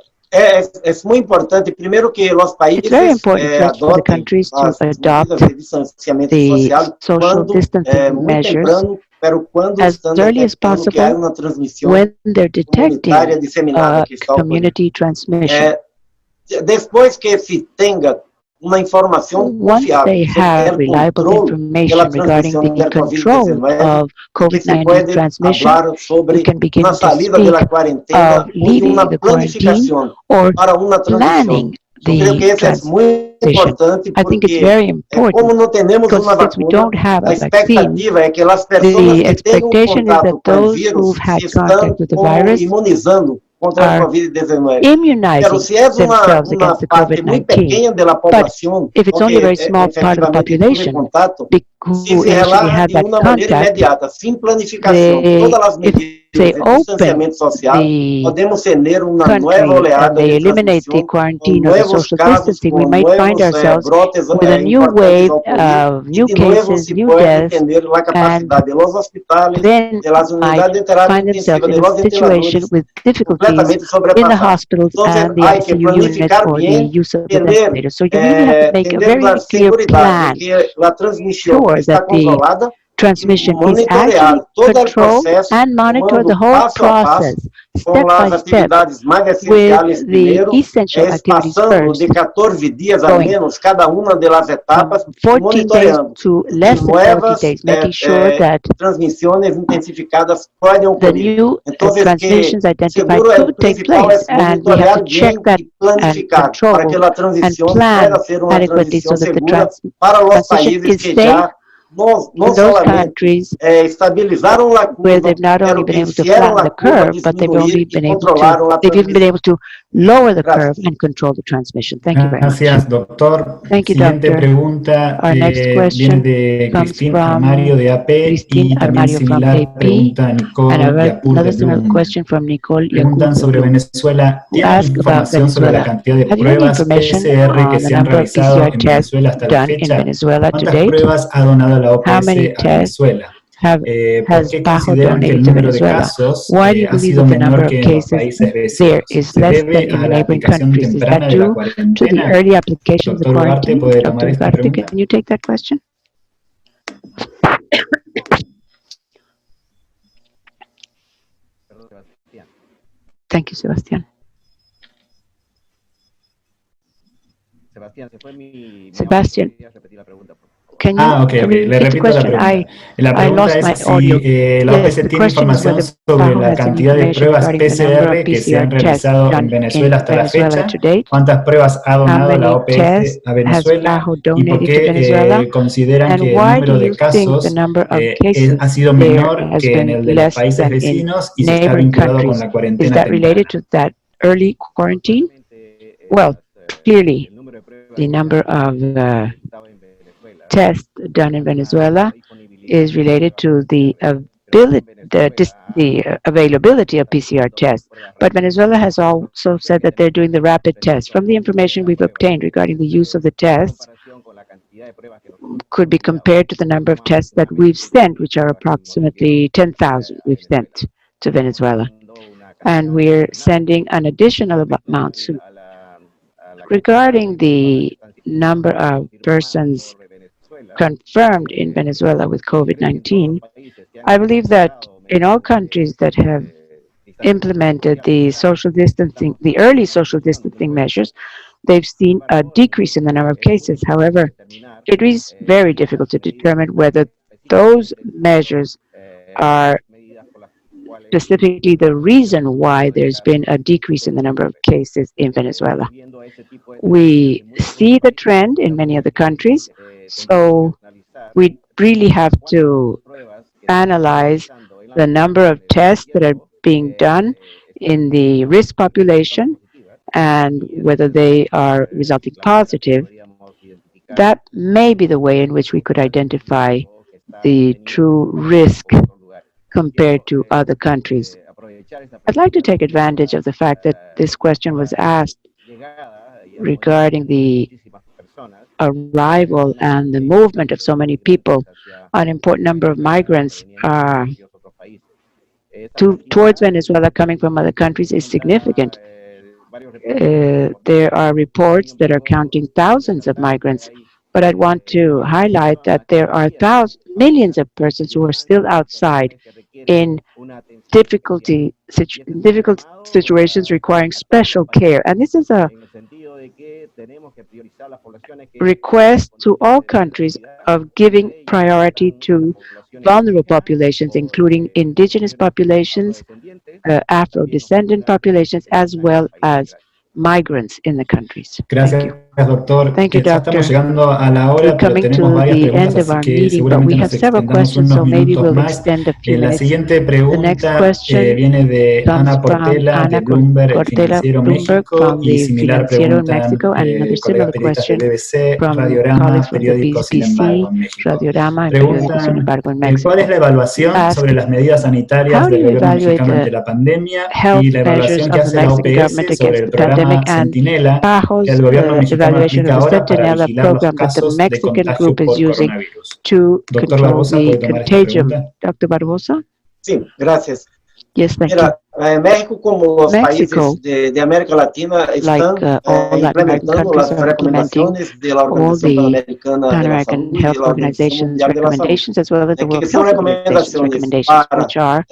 D: Es muy importante, primero, que os
B: It's very
D: países
B: important first for the
D: adotem
B: countries to
D: as
B: adopt
D: medidas de distanciamento
B: the
D: social
B: social
D: quando
B: distancing
D: muito
B: measures
D: temprano, pero quando
B: as
D: estão
B: early as
D: detectando que há
B: possible
D: uma transmissão
B: when they're detecting
D: comunitária disseminada que está ocorrendo.
B: community transmission.
D: Depois que se tenha uma informação
B: Once
D: confiável
B: they have
D: sobre o
B: reliable
D: controle pela
B: information regarding
D: transmissão
B: the
D: da
B: control
D: COVID-19,
B: of
D: que se
B: COVID-19
D: pode
B: transmission,
D: falar
B: we
D: sobre
B: can begin
D: uma
B: to
D: saída
B: speak
D: da quarentena
B: of
D: ou de
B: leaving
D: uma
B: the quarantine
D: planificação
B: or
D: para uma transição.
B: planning
D: Eu creio que
B: the
D: isso é muito
B: transition.
D: importante
B: I think it's
D: porque,
B: very important
D: como não temos
B: because
D: uma
B: since we
D: vacuna,
B: don't have
D: a
B: a vaccine,
D: expectativa é que as pessoas
B: the
D: que tenham
B: expectation is that
D: contato com o
B: those
D: vírus
B: who've had
D: se estão
B: contact with the
D: como
B: virus
D: imunizando contra a
B: are
D: COVID-19. Pero
B: immunizing
D: se é
B: themselves
D: uma
B: against the
D: parte muito
B: COVID-19.
D: pequena da
B: But
D: população,
B: if it's only a
D: porque
B: very small part of the
D: efetivamente teve
B: population
D: contato, se
B: who initially
D: relaxa
B: had
D: de
B: that
D: uma maneira
B: contact,
D: imediata, sem planificação, todas as
B: if
D: medidas
B: they
D: de
B: open
D: distanciamento social,
B: the
D: podemos ter uma nova
B: country and
D: oleada
B: they
D: de
B: eliminate the
D: transmissão, com
B: quarantine or the
D: novos
B: social
D: casos,
B: distancing, we
D: com
B: might find
D: novos
B: ourselves
D: brotes
B: with a new
D: importantes
B: wave
D: a ocorrer,
B: of
D: e
B: new
D: de novo
B: cases,
D: se
B: new
D: pode
B: deaths,
D: ter a
B: and
D: capacidade dos hospitais,
B: then
D: das
B: might
D: unidades de terapia
B: find themselves
D: intensiva,
B: in
D: de
B: a
D: los
B: situation
D: ventiladores,
B: with difficulties
D: completamente
B: in the
D: sobrepassados.
B: hospitals
D: Então,
B: and the
D: há que
B: ICU units
D: planificar
B: or the
D: bem,
B: use of the
D: entender,
B: ventilator. So you really have to make a
D: entender a
B: very clear
D: segurança de
B: plan,
D: que a transmissão
B: sure
D: está
B: that the
D: controlada,
B: transmission is
D: monitorear
B: actually
D: todo o
B: controlled
D: processo,
B: and monitor the
D: tomando
B: whole
D: passo a passo,
B: process,
D: com
B: step
D: as
B: by step,
D: atividades mais
B: with
D: essenciais
B: the
D: primeiro,
B: essential activities
D: passando
B: first,
D: de 14 dias a
B: going
D: menos cada uma das etapas,
B: from 14 days
D: monitoreando
B: to
D: se
B: less than 40
D: novas
B: days, making sure that
D: transmissões intensificadas podem
B: the
D: ocorrer.
B: new
D: Então, que
B: transmissions identified
D: seguro
B: could
D: o
B: take
D: principal
B: place,
D: é
B: and we have
D: monitorear
B: to check
D: bem
B: that
D: e
B: and
D: planificar para que
B: control
D: a
B: and
D: transição
B: plan
D: possa ser uma
B: adequately
D: transição
B: so that the
D: segura para os
B: transition
D: países
B: is
D: que
B: safe
D: já não
B: in those
D: solamente
B: countries
D: estabilizaram a
B: where
D: curva,
B: they've not only
D: pero
B: been
D: que
B: able to
D: fizeram
B: flatten
D: a
B: the
D: curva
B: curve, but they've only
D: diminuir e
B: been able
D: controlaram a
B: they've even been
D: transmissão.
B: able to lower the curve
D: Gracias.
B: and control the transmission. Thank you very much.
A: Gracias, doctor.
B: Thank you,
A: Siguiente
B: doctor.
A: pregunta
B: Our next
A: viene
B: question
A: de
B: comes
A: Cristín
B: from
A: Armario de AP
B: Christine
A: y también
B: Armario from
A: similar
B: AP,
A: pregunta
B: and
A: Nicole Yapur de
B: another similar
A: Bloom.
B: question from Nicole
A: Preguntan
B: Yapur de
A: sobre
B: Bloom,
A: Venezuela.
B: who
A: ¿Tienen
B: ask about
A: información sobre la
B: Venezuela.
A: cantidad de
B: Have you any
A: pruebas
B: information
A: PCR que
B: on the
A: se han
B: number of
A: realizado
B: PCR
A: en
B: tests
A: Venezuela hasta la
B: done in
A: fecha?
B: Venezuela to
A: ¿Cuántas
B: date?
A: pruebas ha donado la
B: How many
A: OPS a
B: tests
A: Venezuela? ¿Por
B: has
A: qué
B: PAHO
A: consideran que el
B: donated to
A: número de
B: Venezuela?
A: casos
B: Why do you
A: ha
B: believe
A: sido
B: that the number
A: menor
B: of
A: que en los
B: cases
A: países
B: there
A: vecinos?
B: is
A: ¿Se
B: less than
A: debe
B: in
A: a
B: the
A: la
B: neighboring
A: aplicación
B: countries? Is that
A: temprana de la
B: due to the
A: cuarentena?
B: early application of the
A: Doctor Ugarte,
B: quarantine?
A: ¿puede tomar
B: Dr.
A: esta
B: Ugarte,
A: pregunta?
B: can you take that question? Thank you, Sebastián. Sebastián, can you
A: Ok. Le
B: repeat the
A: repito la
B: question?
A: pregunta. La
B: I
A: pregunta
B: lost my
A: es
B: audio.
A: si la
B: Yes,
A: OPS
B: the
A: tiene
B: question is
A: información
B: whether
A: sobre
B: PAHO
A: la
B: has
A: cantidad de
B: information
A: pruebas
B: regarding the number of
A: PCR que se
B: PCR
A: han
B: tests
A: realizado en
B: done
A: Venezuela
B: in
A: hasta la
B: Venezuela to
A: fecha,
B: date.
A: cuántas pruebas ha
B: How
A: donado la
B: many
A: OPS
B: tests
A: a
B: has
A: Venezuela
B: PAHO
A: y por
B: donated to Venezuela?
A: qué consideran
B: And
A: que el
B: why do
A: número de
B: you think the
A: casos
B: number of
A: ha
B: cases
A: sido
B: there
A: menor
B: has
A: que en
B: been
A: el de los
B: less
A: países
B: than in
A: vecinos y si está
B: neighboring
A: vinculado con
B: countries?
A: la
B: Is
A: cuarentena
B: that related
A: temprana?
B: to that early quarantine? Well, clearly, the number of tests done in Venezuela is related to the availability of PCR tests. But Venezuela has also said that they're doing the rapid tests. From the information we've obtained regarding the use of the tests, could be compared to the number of tests that we've sent, which are approximately 10,000 we've sent to Venezuela. And we're sending an additional amount soon. Regarding the number of persons confirmed in Venezuela with COVID-19, I believe that in all countries that have implemented the social distancing, the early social distancing measures, they've seen a decrease in the number of cases. However, it is very difficult to determine whether those measures are specifically the reason why there's been a decrease in the number of cases in Venezuela. We see the trend in many other countries, so we really have to analyze the number of tests that are being done in the risk population and whether they are resulting positive. That may be the way in which we could identify the true risk compared to other countries. I'd like to take advantage of the fact that this question was asked regarding the arrival and the movement of so many people. An important number of migrants towards Venezuela coming from other countries is significant. There are reports that are counting thousands of migrants, but I'd want to highlight that there are millions of persons who are still outside in difficult situations requiring special care. And this is a request to all countries of giving priority to vulnerable populations, including indigenous populations, Afro-descendant populations, as well as migrants in the countries. Thank you.
A: Doctor.
B: Thank you,
A: Quizás
B: Doctor.
A: estamos llegando a la hora,
B: We're
A: pero
B: coming
A: tenemos
B: to
A: varias
B: the
A: preguntas,
B: end of
A: así
B: our
A: que
B: meeting, but
A: seguramente
B: we
A: nos
B: have several
A: extendamos
B: questions,
A: unos
B: so maybe
A: minutos
B: we'll
A: más.
B: extend a few
A: La
B: minutes.
A: siguiente
B: The next
A: pregunta
B: question
A: viene de
B: comes
A: Ana
B: from
A: Portela
B: Ana
A: de Bloomberg
B: Cortella
A: Financiero
B: Bloomberg
A: México
B: from
A: y
B: the
A: similar
B: Financiero in
A: pregunta
B: Mexico, and another
A: colegas
B: similar
A: periodistas de
B: question
A: BBC,
B: from
A: Radiorama,
B: colleagues from the
A: periódico Sin
B: BBC,
A: embargo en México.
B: Radiorama, and Periódico Sin
A: Preguntan
B: embargo en
A: ¿cuál es
B: Mexico.
A: la evaluación
B: Ask,
A: sobre las medidas sanitarias
B: how do
A: del
B: you
A: gobierno
B: evaluate
A: mexicano ante
B: the
A: la pandemia
B: health
A: y la
B: measures
A: evaluación que
B: of the
A: hace la
B: Mexican government
A: OPS sobre
B: against
A: el
B: the pandemic
A: programa
B: and
A: Centinela que
B: PAHO's
A: el gobierno mexicano
B: evaluation
A: aplica
B: of the
A: ahora para
B: Centinela
A: vigilar los
B: program that the
A: casos de
B: Mexican
A: contagio
B: group is
A: por
B: using
A: coronavirus?
B: to
A: Doctor
B: control
A: Barbosa,
B: the
A: ¿puede tomar esta
B: contagion?
A: pregunta?
B: Dr. Barbosa?
D: Sim, graças.
B: Yes, thank you.
D: Mira, México, como os
B: Mexico,
D: países de América Latina,
B: like
D: estão
B: all Latin American
D: implementando
B: countries,
D: as
B: are implementing
D: recomendações da
B: all
D: Organização
B: the
D: Pan-Americana
B: Pan
D: de la
B: American
D: Saúde e
B: Health
D: da Organização
B: Organization's
D: Mundial de la Saúde,
B: recommendations, as well as the World
D: que são
B: Health Organization's
D: recomendações
B: recommendations,
D: para
B: which are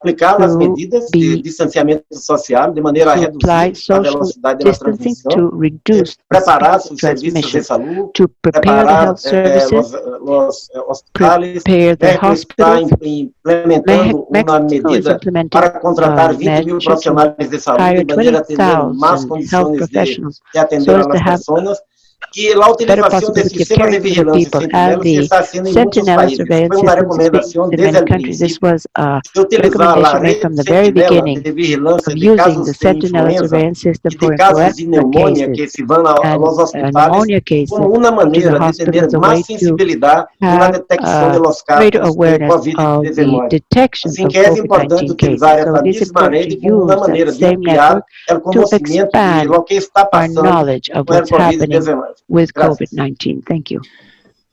D: aplicar as
B: to
D: medidas de
B: be
D: distanciamento social de maneira a
B: to apply
D: reduzir a
B: social
D: velocidade da
B: distancing
D: transmissão,
B: to reduce the
D: preparar
B: speed
D: os
B: of
D: serviços de
B: transmission,
D: saúde,
B: to prepare the
D: preparar
B: health services,
D: os hospitais.
B: prepare the
D: México está
B: hospitals.
D: implementando uma
B: Mexico is
D: medida
B: implementing
D: para contratar
B: a
D: 20 mil
B: measure to
D: profissionais de saúde,
B: hire
D: de maneira a atender mais
B: 20,000 health
D: condições
B: professionals
D: de atender
B: so as to
D: as
B: have
D: pessoas. E a
B: better
D: utilização de
B: possibility of
D: sistemas de
B: caring for the
D: vigilância
B: people, and
D: sentinela se
B: the
D: está sendo em muitos
B: Sentinela
D: países.
B: surveillance
D: Foi uma
B: system is being
D: recomendação
B: used in
D: desde
B: many
D: o
B: countries. This
D: princípio
B: was a
D: de utilizar a
B: recommendation made
D: rede
B: from the very
D: sentinela
B: beginning
D: de vigilância
B: of
D: de
B: using the
D: casos de
B: Sentinela
D: influenza
B: surveillance system
D: e
B: for
D: de casos de
B: influenza
D: pneumonia
B: cases
D: que se vão
B: and
D: aos hospitais
B: pneumonia cases
D: como uma
B: to the
D: maneira de ter
B: hospitals, a
D: mais
B: way to
D: sensibilidade na
B: have
D: detecção dos
B: greater
D: casos de
B: awareness of the
D: COVID-19.
B: detection
D: Assim
B: of
D: que é importante
B: COVID-19
D: utilizar
B: cases. So
D: essa
B: it is
D: mesma
B: important to
D: rede como uma
B: use that
D: maneira de
B: same
D: ampliar
B: network
D: o
B: to
D: conhecimento de
B: expand
D: o que está
B: our
D: passando
B: knowledge of
D: com o
B: what's happening
D: COVID-19.
B: with
D: Gracias.
B: COVID-19. Thank you.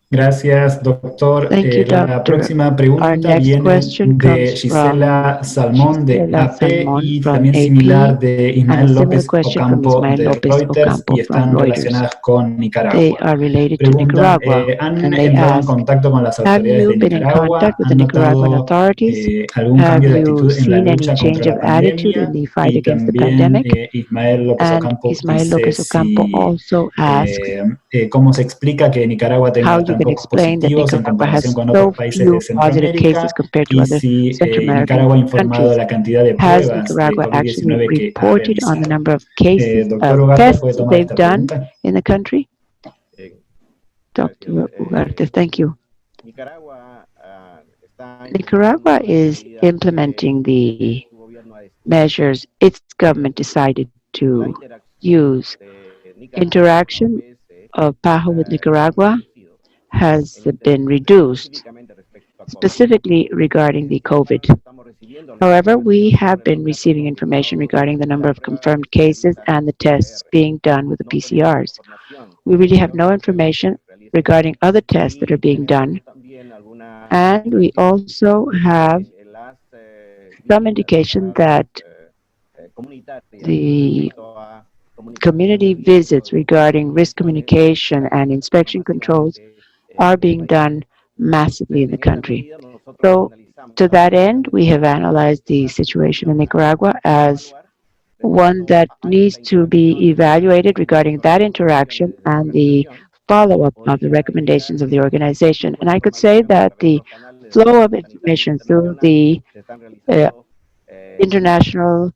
A: Gracias, doctor.
B: Thank you,
A: La
B: Doctor.
A: próxima
B: Our
A: pregunta
B: next
A: viene
B: question
A: de
B: comes
A: Gisela
B: from
A: Salmón de
B: Gisela
A: AP
B: Salmón
A: y
B: from
A: también similar
B: AP,
A: de
B: and a
A: Ismael
B: similar
A: López
B: question from
A: Ocampo
B: Ismael
A: de
B: López
A: Reuters y
B: Ocampo from
A: están
B: Reuters.
A: relacionadas con
B: They
A: Nicaragua.
B: are related to
A: Preguntan,
B: Nicaragua,
A: ¿han
B: and they
A: entrado en
B: ask,
A: contacto con las
B: have
A: autoridades
B: you
A: de
B: been in
A: Nicaragua?
B: contact with the
A: ¿Han
B: Nicaraguan
A: notado
B: authorities?
A: algún
B: Have
A: cambio de
B: you
A: actitud en la
B: seen any
A: lucha contra
B: change of
A: la
B: attitude in
A: pandemia?
B: the fight
A: Y
B: against the
A: también
B: pandemic?
A: Ismael López
B: And
A: Ocampo
B: Ismael
A: dice
B: López Ocampo
A: si
B: also asks
A: cómo se explica que Nicaragua
B: how
A: tenga
B: you
A: tan
B: can
A: pocos
B: explain that
A: positivos en
B: Nicaragua
A: comparación
B: has
A: con
B: so
A: otros países de
B: few positive cases
A: Centroamérica
B: compared to
A: y
B: other
A: si
B: Central American
A: Nicaragua ha informado
B: countries.
A: de la cantidad de
B: Has
A: pruebas de
B: Nicaragua actually
A: COVID-19 que ha
B: reported on the
A: realizado.
B: number of cases
A: Doctor
B: of
A: Ugarte, ¿puede
B: tests
A: tomar
B: they've
A: esta
B: done
A: pregunta?
B: in the country? Dr. Ugarte, thank you. Nicaragua is implementing the measures its government decided to use. Interaction of PAHO with Nicaragua has been reduced, specifically regarding the COVID. However, we have been receiving information regarding the number of confirmed cases and the tests being done with the PCRs. We really have no information regarding other tests that are being done, and we also have some indication that the community visits regarding risk communication and inspection controls are being done massively in the country. So, to that end, we have analyzed the situation in Nicaragua as one that needs to be evaluated regarding that interaction and the follow-up of the recommendations of the organization. And I could say that the flow of information through the international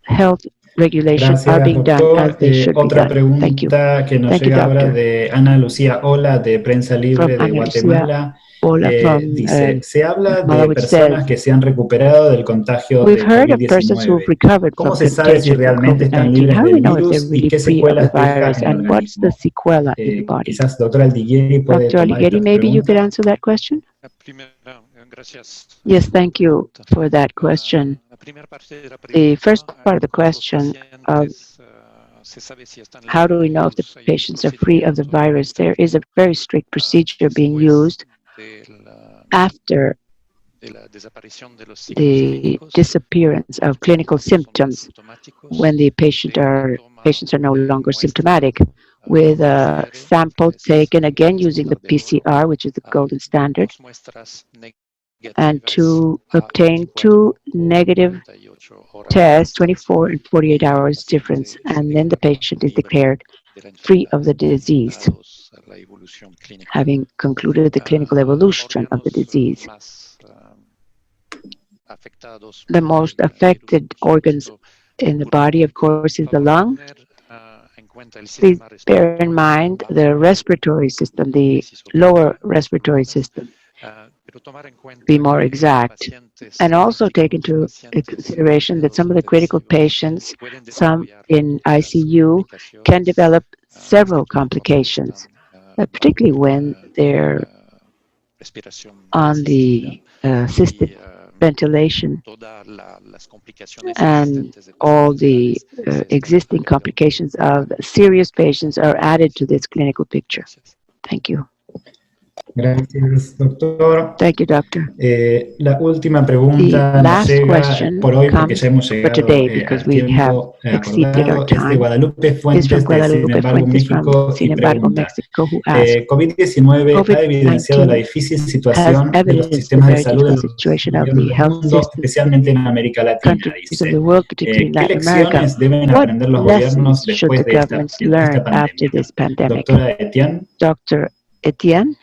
B: health regulations are being done as they should be
A: Otra
B: done. Thank you.
A: pregunta que nos
B: Thank you,
A: llega ahora
B: Doctor.
A: de Ana Lucía Ola de Prensa Libre
B: From
A: de
B: Ana Lucia
A: Guatemala Dice, se habla de personas que se han recuperado del contagio de COVID-19. ¿Cómo se sabe si realmente están libres del virus y qué secuelas deja en el organismo? Quizás doctora Aldiguieri puede tomar esta pregunta.
B: Yes, thank you for that question. The first part of the question of how do we know if the patients are free of the virus? There is a very strict procedure being used after the disappearance of clinical symptoms, when the patients are no longer symptomatic, with a sample taken again using the PCR, which is the golden standard, and to obtain 2 negative tests, 24 and 48 hours difference, and then the patient is declared free of the disease, having concluded the clinical evolution of the disease. The most affected organs in the body, of course, is the lung. Please bear in mind the respiratory system, the lower respiratory system. Be more exact, and also take into consideration that some of the critical patients, some in ICU, can develop several complications, particularly when they're on the assisted ventilation, and all the existing complications of serious patients are added to this clinical picture. Thank you.
A: Gracias, doctor.
B: Thank you, doctor.
A: La última pregunta nos llega por hoy porque ya hemos llegado al tiempo acordado. Es de Guadalupe Fuentes, de Sin embargo, México, y pregunta: COVID-19 ha evidenciado la difícil situación de los sistemas de salud de los mundo, especialmente en América Latina, dice. ¿Qué lecciones deben aprender los gobiernos después de esta pandemia? Doctora Etienne.
B: Dr. Etienne.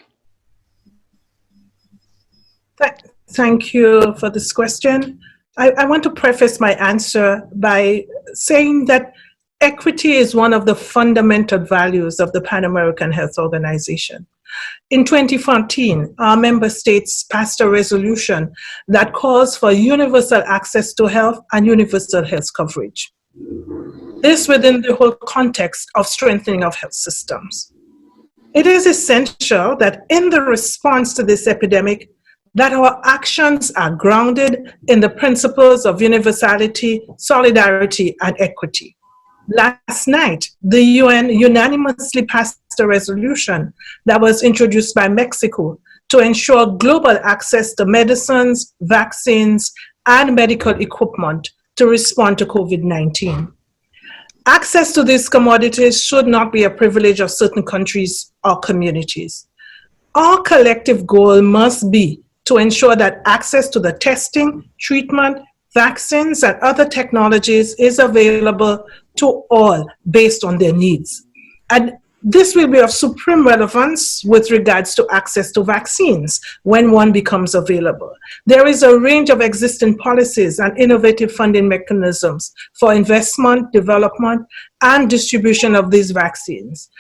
C: Thank you for this question. I want to preface my answer by saying that equity is one of the fundamental values of the Pan American Health Organization. In 2014, our member states passed a resolution that calls for universal access to health and universal health coverage. This within the whole context of strengthening of health systems. It is essential that in the response to this epidemic, that our actions are grounded in the principles of universality, solidarity, and equity. Last night, the UN unanimously passed a resolution that was introduced by Mexico to ensure global access to medicines, vaccines, and medical equipment to respond to COVID-19. Access to these commodities should not be a privilege of certain countries or communities. Our collective goal must be to ensure that access to the testing, treatment, vaccines, and other technologies is available to all based on their needs. And this will be of supreme relevance with regards to access to vaccines when one becomes available. There is a range of existing policies and innovative funding mechanisms for investment, development, and distribution of these vaccines.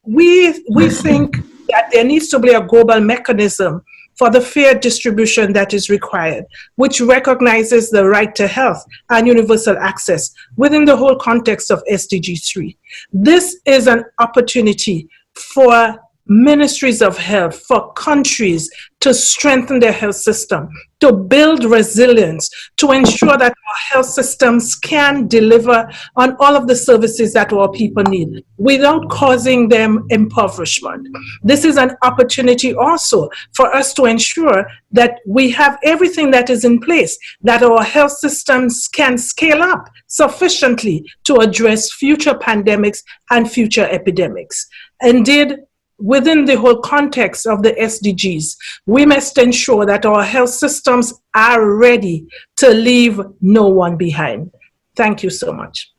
C: We think that there needs to be a global mechanism for the fair distribution that is required, which recognizes the right to health and universal access within the whole context of SDG 3. This is an opportunity for ministries of health, for countries to strengthen their health system, to build resilience, to ensure that our health systems can deliver on all of the services that our people need without causing them impoverishment. This is an opportunity also for us to ensure that we have everything that is in place, that our health systems can scale up sufficiently to address future pandemics and future epidemics. Indeed, within the whole context of the SDGs, we must ensure that our health systems are ready to leave no one behind. Thank you so much.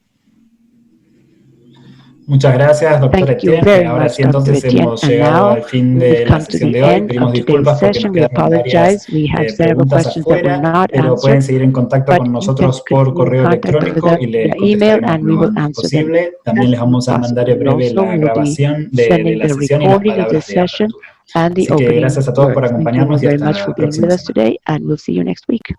A: Muchas gracias, doctora Etienne. Ahora sí, entonces hemos llegado al fin de la sesión de hoy. Pedimos disculpas porque nos quedaron varias preguntas afuera, pero pueden seguir en contacto con nosotros por correo electrónico y les contestaremos lo más posible. También les vamos a mandar en breve la grabación de la sesión y las palabras de apertura.
B: and the
A: Así que
B: opening
A: gracias a todos por
B: words. Thank you all
A: acompañarnos y
B: very
A: hasta
B: much for
A: la
B: being with
A: próxima
B: us
A: semana.
B: today, and we'll see you next week.